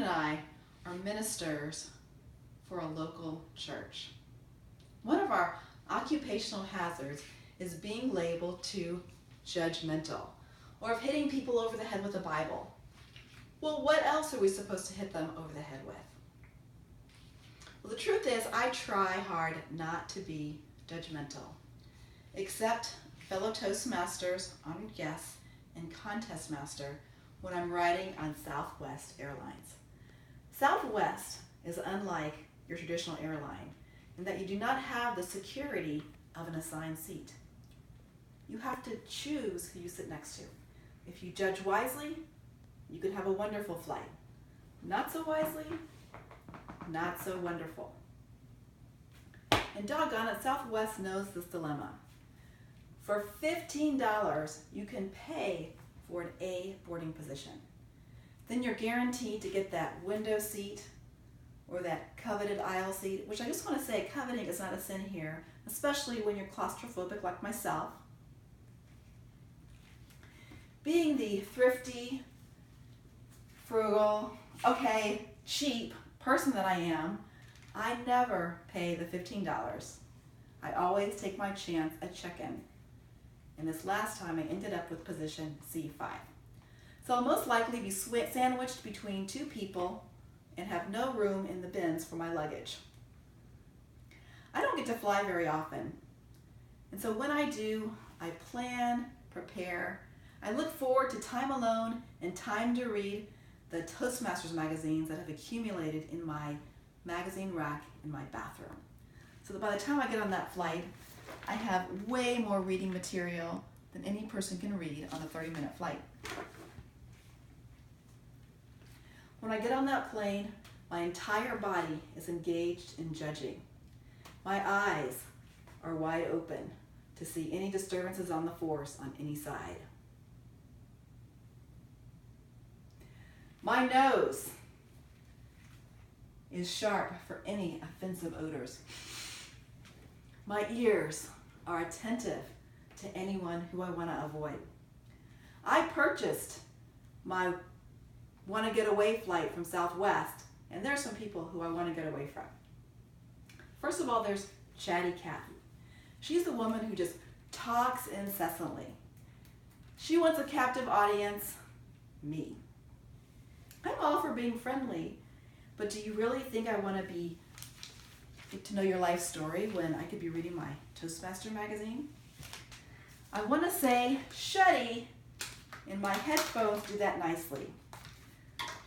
and I are ministers for a local church. One of our occupational hazards is being labeled too judgmental, or of hitting people over the head with the Bible. Well, what else are we supposed to hit them over the head with? Well, the truth is, I try hard not to be judgmental, except fellow Toastmasters, honored guests, and contest master when I'm riding on Southwest Airlines. Southwest is unlike your traditional airline in that you do not have the security of an assigned seat. You have to choose who you sit next to. If you judge wisely, you could have a wonderful flight. Not so wisely, not so wonderful. And doggone it, Southwest knows this dilemma. For $15, you can pay for an A boarding position. Then you're guaranteed to get that window seat or that coveted aisle seat, which I just want to say, coveting is not a sin here, especially when you're claustrophobic like myself. Being the thrifty, frugal, cheap person that I am, I never pay the $15. I always take my chance at check-in. And this last time I ended up with position C5. So I'll most likely be sandwiched between two people and have no room in the bins for my luggage. I don't get to fly very often. And so when I do, I plan, prepare. I look forward to time alone and time to read the Toastmasters magazines that have accumulated in my magazine rack in my bathroom. So that by the time I get on that flight, I have way more reading material than any person can read on a 30-minute flight. When I get on that plane, my entire body is engaged in judging. My eyes are wide open to see any disturbances on the force on any side. My nose is sharp for any offensive odors. My ears are attentive to anyone who I want to avoid. I purchased my want to get away flight from Southwest, and there's some people who I want to get away from. First of all, there's Chatty Cathy. She's the woman who just talks incessantly. She wants a captive audience, me. I'm all for being friendly, but do you really think I want to get to know your life story when I could be reading my Toastmaster magazine? I want to say shutty, and my headphones do that nicely.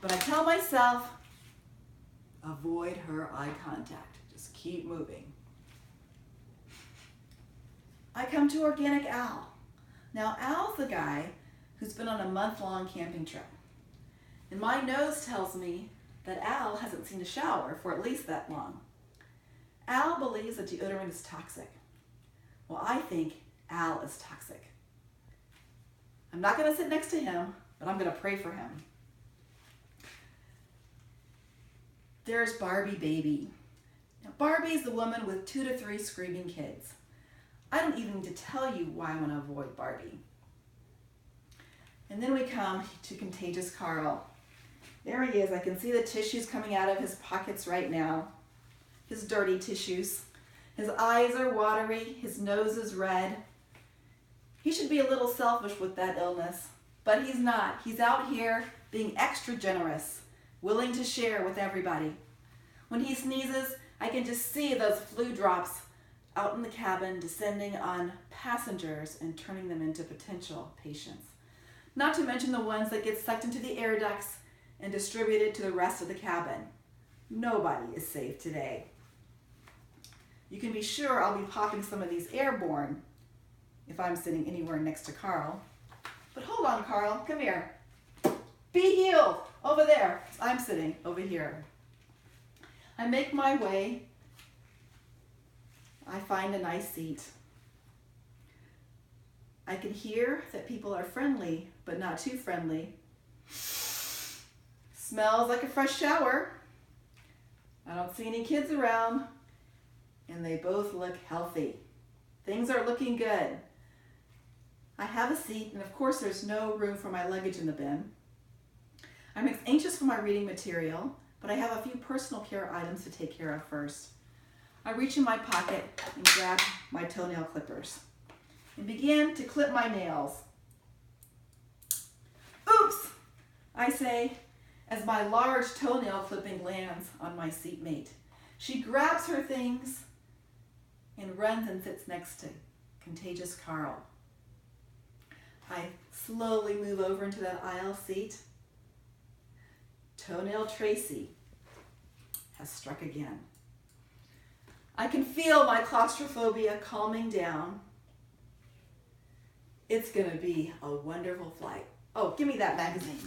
But I tell myself, avoid her eye contact. Just keep moving. I come to Organic Al. Now, Al's the guy who's been on a month-long camping trip. And my nose tells me that Al hasn't seen a shower for at least that long. Al believes that deodorant is toxic. Well, I think Al is toxic. I'm not going to sit next to him, but I'm going to pray for him. There's Barbie Baby. Now, Barbie's the woman with 2 to 3 screaming kids. I don't even need to tell you why I want to avoid Barbie. And then we come to Contagious Carl. There he is. I can see the tissues coming out of his pockets right now. His dirty tissues. His eyes are watery. His nose is red. He should be a little selfish with that illness, but he's not. He's out here being extra generous, willing to share with everybody. When he sneezes, I can just see those flu drops out in the cabin descending on passengers and turning them into potential patients. Not to mention the ones that get sucked into the air ducts and distributed to the rest of the cabin. Nobody is safe today. You can be sure I'll be popping some of these airborne if I'm sitting anywhere next to Carl. But hold on, Carl, come here. Be healed, over there. I'm sitting over here. I make my way. I find a nice seat. I can hear that people are friendly, but not too friendly. Smells like a fresh shower. I don't see any kids around, and they both look healthy. Things are looking good. I have a seat, and of course there's no room for my luggage in the bin. I'm anxious for my reading material, but I have a few personal care items to take care of first. I reach in my pocket and grab my toenail clippers and begin to clip my nails. Oops, I say, as my large toenail clipping lands on my seatmate. She grabs her things and runs and sits next to Contagious Carl. I slowly move over into that aisle seat. Toenail Tracy has struck again. I can feel my claustrophobia calming down. It's going to be a wonderful flight. Oh, give me that magazine.